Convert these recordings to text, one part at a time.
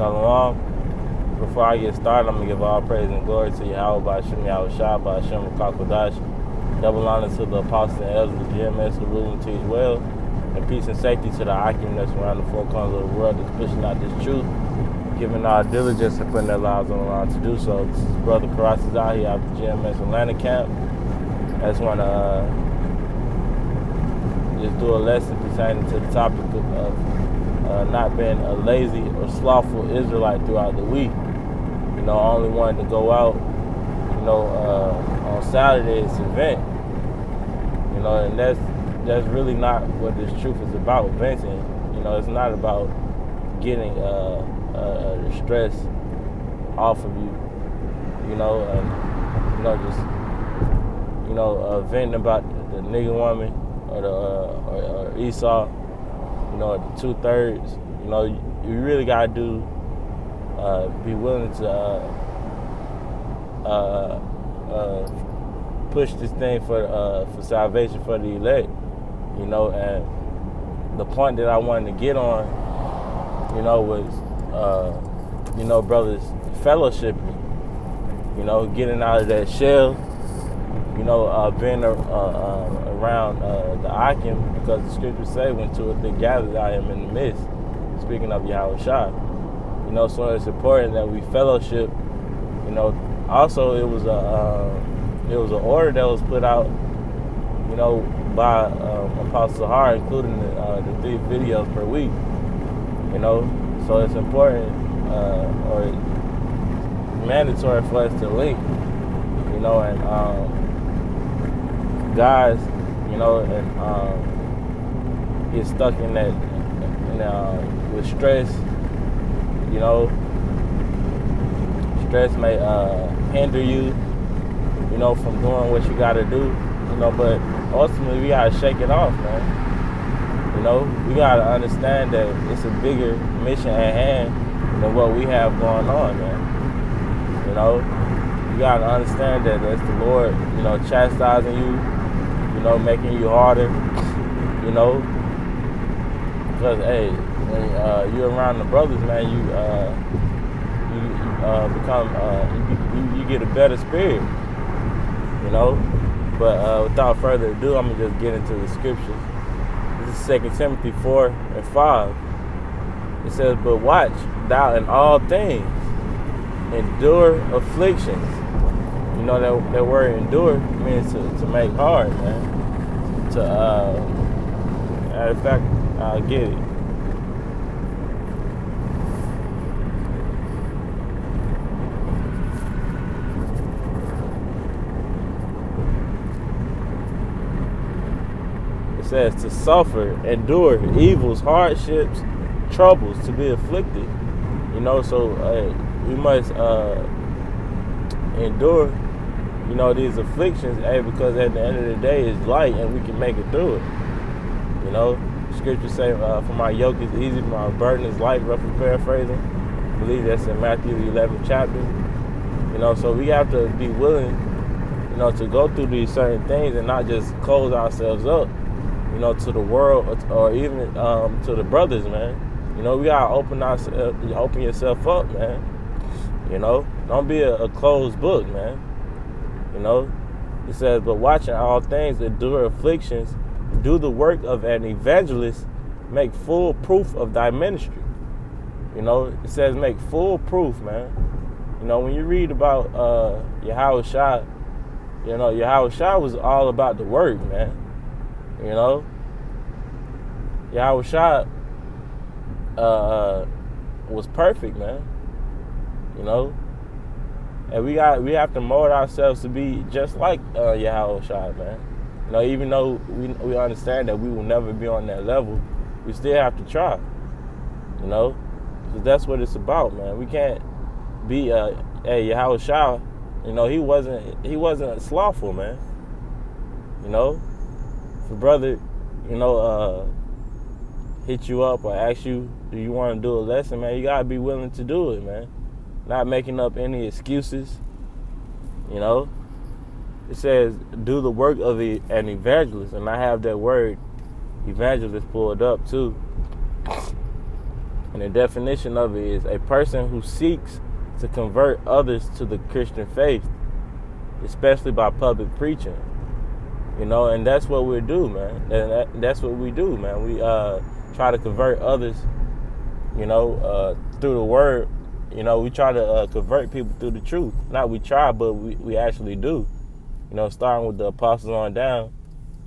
Shalom. Before I get started, I'm going to give all praise and glory to Yahweh by Shem Yahweh Shah by Shem Kakodash. Double honor to the apostles and elders of the GMS who rule and teach well. And peace and safety to the Akim that's around the four corners of the world that's pushing out this truth, giving our diligence and putting their lives on the line to do so. This is Brother Karas out here out the GMS Atlanta camp. I just want to just do a lesson pertaining to the topic of not being a lazy or slothful Israelite throughout the week. You know, I only wanted to go out, you know, on Saturday's event. You know, and that's really not what this truth is about, venting. You know, it's not about getting the stress off of you. You know, and you know, just venting about the nigga woman or Esau. You know, the 2/3. You know, you really gotta be willing to push this thing for salvation for the elect. You know, and the point that I wanted to get on, you know, was you know, brothers fellowshipping. You know, getting out of that shell. You know, being around the Akim, because the scriptures say, when two or three gathered, I am in the midst. Speaking of Yahweh Shah. You know, so it's important that we fellowship. You know, also it was an order that was put out, you know, by Apostle Sahar, including the 3 videos per week. You know, so it's important or mandatory for us to link. You know, and guys, you know, and get stuck in that, with stress. You know, stress may hinder you, you know, from doing what you got to do. You know, but ultimately we gotta shake it off, man. You know, we gotta understand that it's a bigger mission at hand than what we have going on, man. You know, you gotta understand that that's the Lord, you know, chastising you. You know, making you harder, you know, because, hey, when you're around the brothers, man, you become, you get a better spirit, you know. But without further ado, I'm going to just get into the scriptures. This is 2 Timothy 4:5. It says, but watch thou in all things, endure afflictions. You know, that word endure means to make hard, man. Matter of fact, I'll get it. It says to suffer, endure evils, hardships, troubles, to be afflicted. You know, so we must endure, you know, these afflictions, because at the end of the day it's light and we can make it through it. You know, scriptures say, for my yoke is easy, my burden is light, roughly paraphrasing. I believe that's in Matthew the 11th chapter. You know, so we have to be willing, you know, to go through these certain things and not just close ourselves up, you know, to the world or even to the brothers, man. You know, we gotta open yourself up, man. You know, don't be a closed book, man. You know, it says, but watching all things, endure afflictions, do the work of an evangelist, make full proof of thy ministry. You know, it says make full proof, man. You know, when you read about Yahweh Shah, you know, Yahweh Shah was all about the work, man. You know, Yahweh Shah was perfect, man. You know, and we have to mold ourselves to be just like Yahweh Shah, man. You know, even though we understand that we will never be on that level, we still have to try. You know, because that's what it's about, man. We can't be Yahweh Shah. You know, he wasn't slothful, man. You know, if a brother, you know, hit you up or ask you, do you want to do a lesson, man? You gotta be willing to do it, man. Not making up any excuses. You know, it says do the work of an evangelist, and I have that word evangelist pulled up too. And the definition of it is a person who seeks to convert others to the Christian faith, especially by public preaching. And that's what we do, man. And that's what we do, man. We try to convert others, through the word. We try to convert people through the truth. Not we try, but we actually do. Starting with the apostles on down,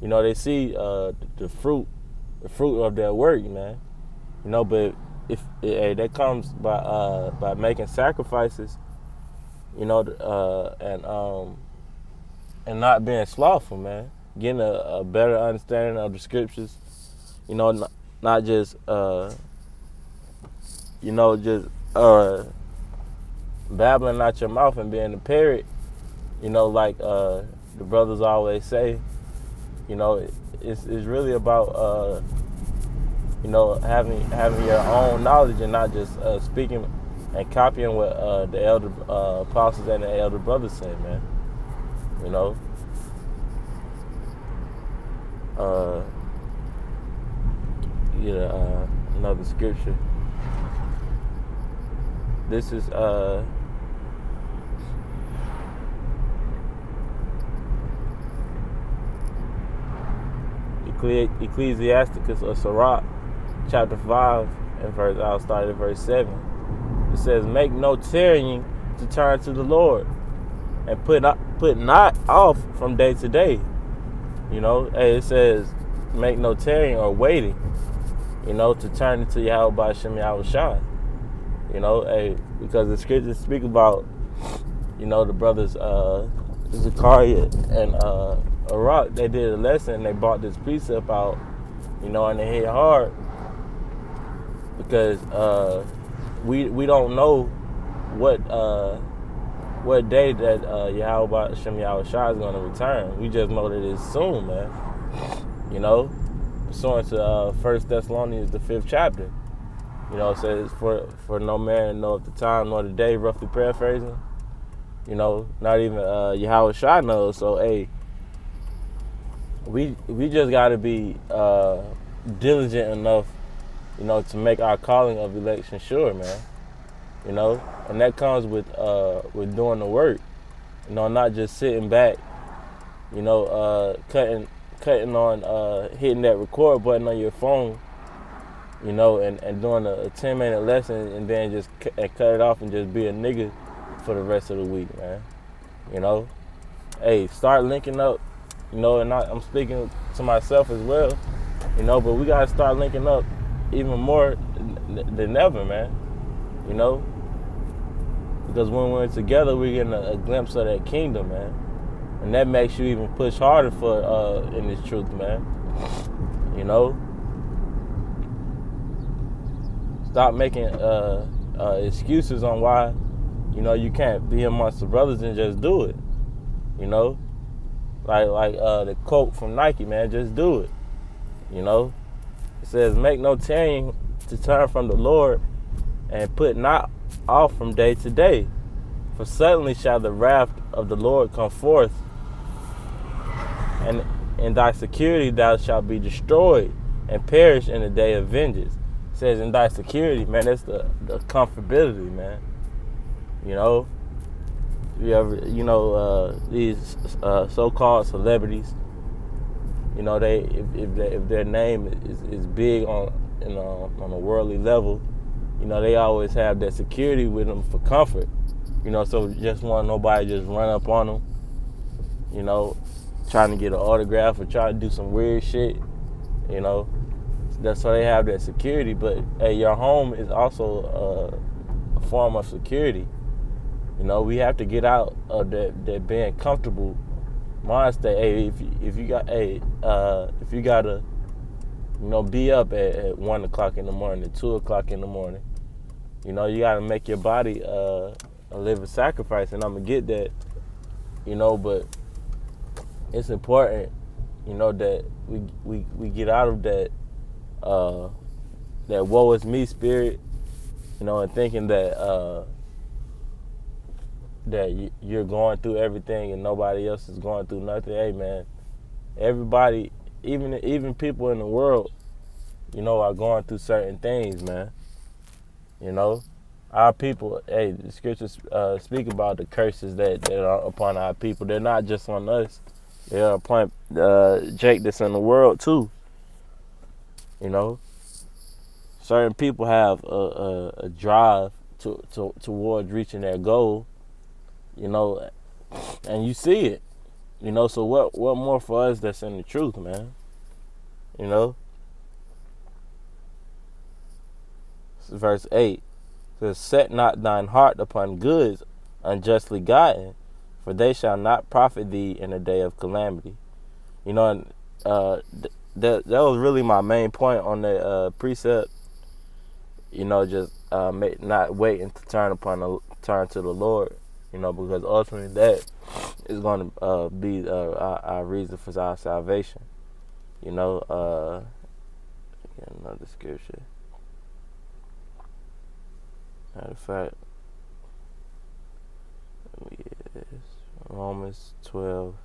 they see the fruit of their work, man. But if that comes by making sacrifices, and not being slothful, man. Getting a better understanding of the scriptures, not just babbling out your mouth and being a parrot, like the brothers always say. It's really about having your own knowledge and not just speaking and copying what the elder apostles and the elder brothers say, man. Another scripture. This is Ecclesiasticus or Sirach, chapter 5, and I'll start at verse 7. It says, "Make no tarrying to turn to the Lord, and put not off from day to day." It says, make no tarrying or waiting, to turn into Yahweh by Shem Yahweh Shai. Because the scriptures speak about, the brothers Zechariah and Arak, they did a lesson and they brought this precept out, and they hit hard because we don't know what day that Yahweh Shem Yahweh Shai is going to return. We just know that it's soon, man. Pursuant to 1 Thessalonians, the 5th chapter. It says, for no man knoweth the time nor the day, roughly paraphrasing. Not even Yahweh Shai knows. So, hey, we just got to be diligent enough, to make our calling of election sure, man. And that comes with doing the work. Not just sitting back, cutting on hitting that record button on your phone, and doing a 10-minute lesson and then just cut it off and just be a nigga for the rest of the week, man. Hey, start linking up, and I'm speaking to myself as well, but we gotta start linking up even more than ever, man. Because when we're together, we're getting a glimpse of that kingdom, man. And that makes you even push harder for in this truth, man. Stop making excuses on why, you can't be amongst the brothers and just do it. Like the quote from Nike, man, just do it. It says, make no tarrying to turn from the Lord, and put not off from day to day. For suddenly shall the wrath of the Lord come forth, and in thy security thou shalt be destroyed and perish in the day of vengeance. It says in thy security, man, that's the comfortability, man. These so-called celebrities, they if their name is big on a worldly level, they always have that security with them for comfort. So just want nobody just run up on them, trying to get an autograph or trying to do some weird shit, That's so they have that security. But hey, your home is also a form of security. We have to get out of that being comfortable mind state. Hey, if you gotta be up at 1 o'clock in the morning, 2 o'clock in the morning, you gotta make your body a living sacrifice, and I'm gonna get that, but it's important, that we get out of that woe is me spirit, and thinking that you're going through everything and nobody else is going through nothing. Hey, man, everybody, even people in the world, are going through certain things, man. You know, our people. Hey, the scriptures speak about the curses that are upon our people. They're not just on us. They are upon Jake that's in the world too. You know, certain people have a drive towards reaching their goal. You know, and you see it. You know, so what more for us that's in the truth, man? You know, verse 8 says, set not thine heart upon goods unjustly gotten, for they shall not profit thee in a day of calamity. You know, and that was really my main point on the precept. You know, just not waiting to turn to the Lord. You know, because ultimately that is going to be our reason for our salvation. You know, another scripture. Matter of fact, Romans 12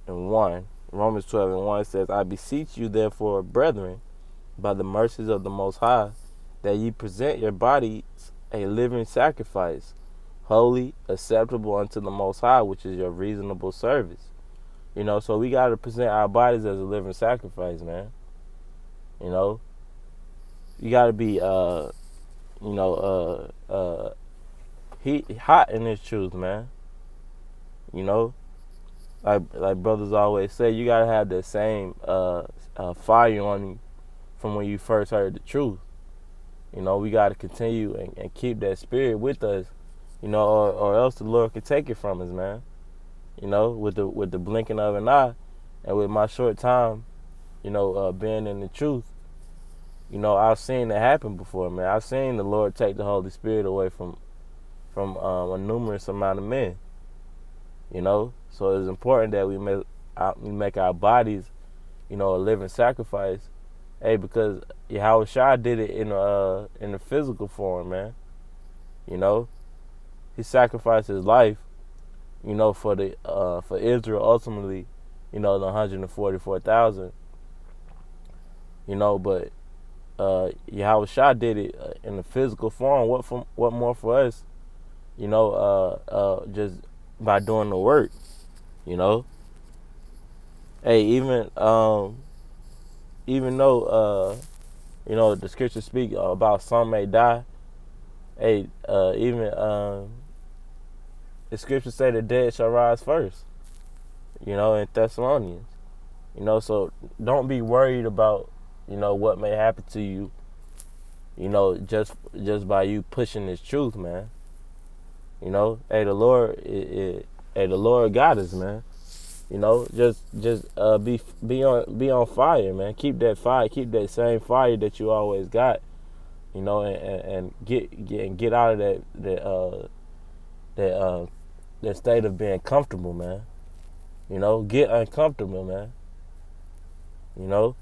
and 1. Romans 12 and 1 says, I beseech you therefore, brethren, by the mercies of the Most High, that ye present your bodies a living sacrifice, holy, acceptable unto the Most High, which is your reasonable service. You know, so we got to present our bodies as a living sacrifice, man. You know, you got to be, hot in this truth, man. You know, like brothers always say, you got to have the same fire on you from when you first heard the truth. You know, we got to continue and keep that spirit with us, you know, or else the Lord can take it from us, man. You know, with the blinking of an eye, and with my short time, you know, being in the truth, you know, I've seen it happen before, man. I've seen the Lord take the Holy Spirit away from a numerous amount of men. You know, so it's important that we make our bodies, you know, a living sacrifice. Hey, because Yahweh Shai did it in the physical form, man. You know, he sacrificed his life, you know, for Israel ultimately, you know, the 144,000. You know, but Yahweh Shai did it in the physical form. What more for us? You know, just by doing the work. You know. Hey, even though you know, the scriptures speak about some may die. Hey, even the scriptures say the dead shall rise first. You know, in Thessalonians. You know, so don't be worried about, you know, what may happen to you. You know, just by you pushing this truth, man. You know, hey, the Lord got us, man. You know, just be on fire, man. Keep that fire, keep that same fire that you always got. You know, and get out of that state of being comfortable, man. You know, get uncomfortable, man. You know,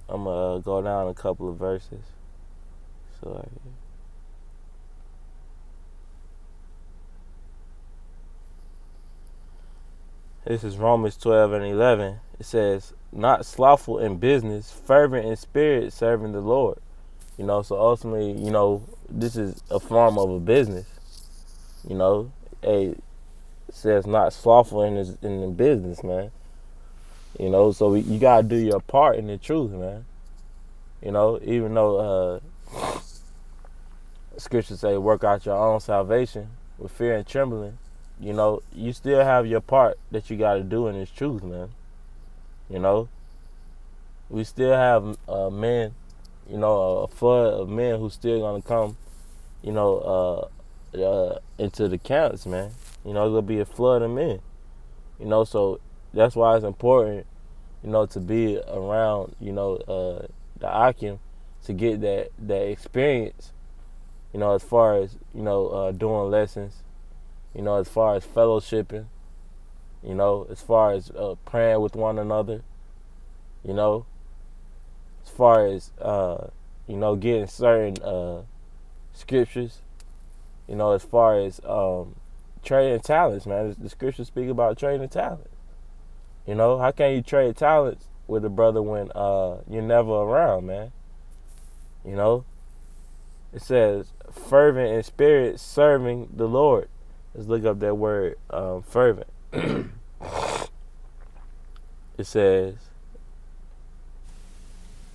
I'm gonna go down a couple of verses. So this is Romans 12 and 11. It says, not slothful in business, fervent in spirit, serving the Lord. You know, so ultimately, you know, this is a form of a business. You know, it says not slothful in the business, man. You know, so you got to do your part in the truth, man. You know, even though scriptures say work out your own salvation with fear and trembling, you know, you still have your part that you got to do in this truth, man. You know, we still have men, you know, a flood of men who still gonna come, you know, into the camps, man. You know, there's gonna be a flood of men. You know, so that's why it's important, you know, to be around, you know, the Akim to get that experience. You know, as far as, you know, doing lessons. You know, as far as fellowshipping, you know, as far as praying with one another, you know, as far as, you know, getting certain scriptures, you know, as far as trading talents, man. The scriptures speak about trading talents. You know, how can you trade talents with a brother when you're never around, man? You know, it says fervent in spirit, serving the Lord. Let's look up that word, fervent. It says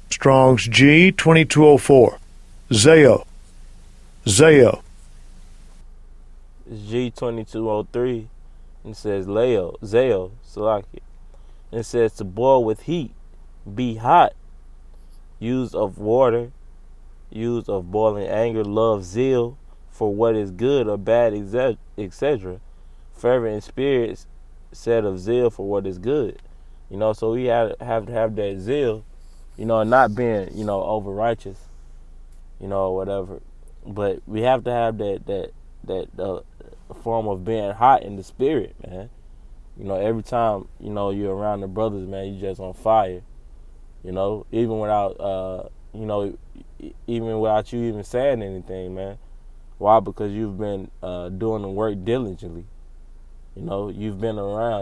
Strong's G 2204. Zeo. Zeo. G2203. It says Zeo, Salaki. It says to boil with heat, be hot, use of water, use of boiling anger, love, zeal for what is good or bad, etc. Fervent in spirit, said of zeal for what is good. You know, so we have to have that zeal, you know, not being, you know, over righteous, you know, or whatever. But we have to have that form of being hot in the spirit, man. You know, every time, you know, you're around the brothers, man, you just on fire. You know, even without, you know, even without you even saying anything, man. Why? Because you've been doing the work diligently. You know, you've been around.